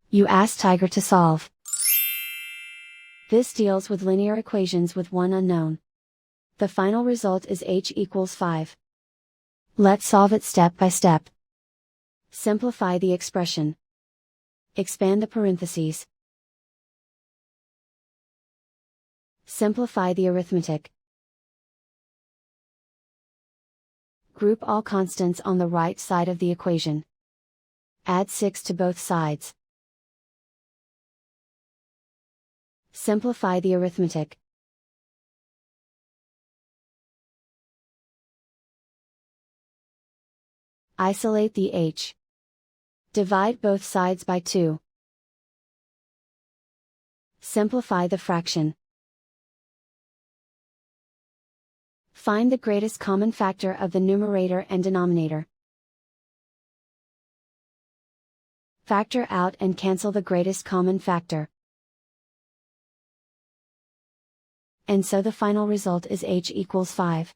You ask Tiger to solve. This deals with linear equations with one unknown. The final result is h equals 5. Let's solve it step by step. Simplify the expression. Expand the parentheses. Simplify the arithmetic. Group all constants on the right side of the equation. Add 6 to both sides. Simplify the arithmetic. Isolate the h. Divide both sides by 2. Simplify the fraction. Find the greatest common factor of the numerator and denominator. Factor out and cancel the greatest common factor. And so the final result is h equals 5.